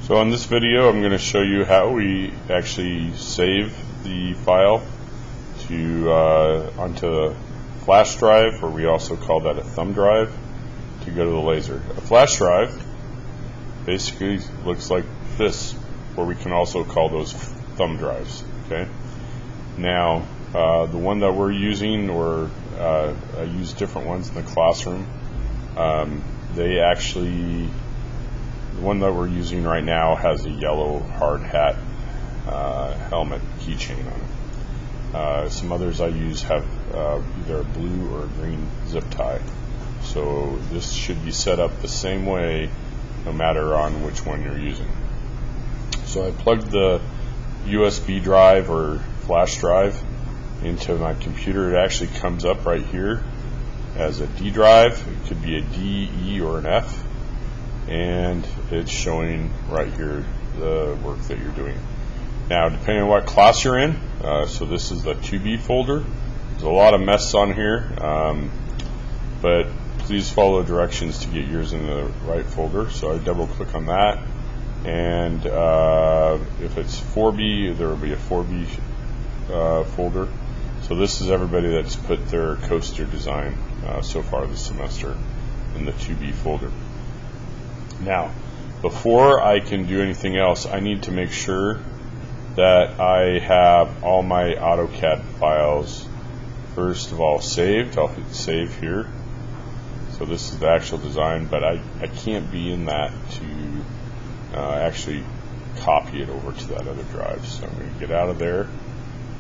So in this video I'm going to show you how we actually save the file to onto the flash drive, or we also call that a thumb drive, to go to the laser. A flash drive basically looks like this, or we can also call those thumb drives. Okay. Now the one that we're using, or I use different ones in the classroom. They actually, the one that we're using right now has a yellow hard hat helmet keychain on it. Some others I use have either a blue or a green zip tie. So this should be set up the same way no matter on which one you're using. So I plugged the USB drive or flash drive into my computer. It actually comes up right here as a D drive. It could be a D, E, or an F, and it's showing right here the work that you're doing. Now, depending on what class you're in, so this is the 2B folder. There's a lot of mess on here, but please follow directions to get yours in the right folder. So I double click on that, and if it's 4B, there will be a 4B folder. So this is everybody that's put their coaster design so far this semester in the 2B folder. Now, before I can do anything else, I need to make sure that I have all my AutoCAD files first of all saved. I'll hit save here. So this is the actual design, but I can't be in that to actually copy it over to that other drive. So I'm going to get out of there,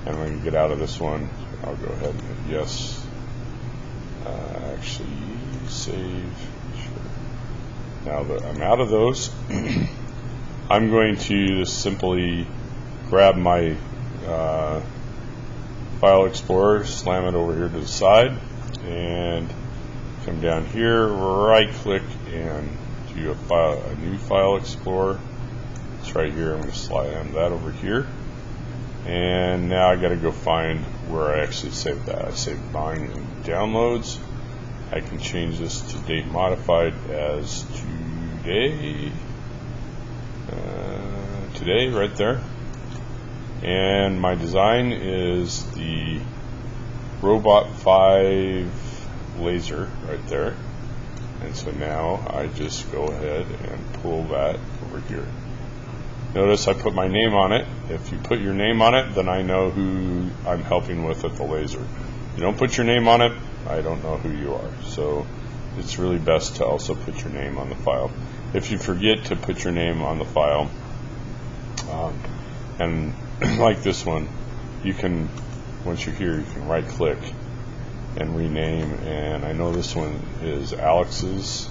and I'm going to get out of this one. I'll go ahead and hit yes. Actually save. Sure. Now that I'm out of those, I'm going to just simply grab my File Explorer, slam it over here to the side, and come down here, right click, and do a new File Explorer. It's right here. I'm going to slam that over here, and now I got to go find where I actually saved that. I saved mine in downloads. I can change this to date modified as today. Today, right there. And my design is the Robot 5 laser right there. And so now I just go ahead and pull that over here. Notice I put my name on it. If you put your name on it, then I know who I'm helping with at the laser. If you don't put your name on it, I don't know who you are. So it's really best to also put your name on the file. If you forget to put your name on the file, and like this one, you can, once you're here, you can right click and rename, and I know this one is Alex's,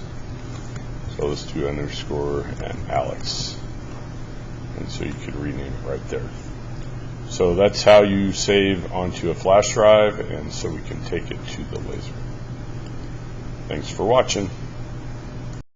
so let's do underscore and Alex, and so you could rename it right there. So that's how you save onto a flash drive, and so we can take it to the laser. Thanks for watching.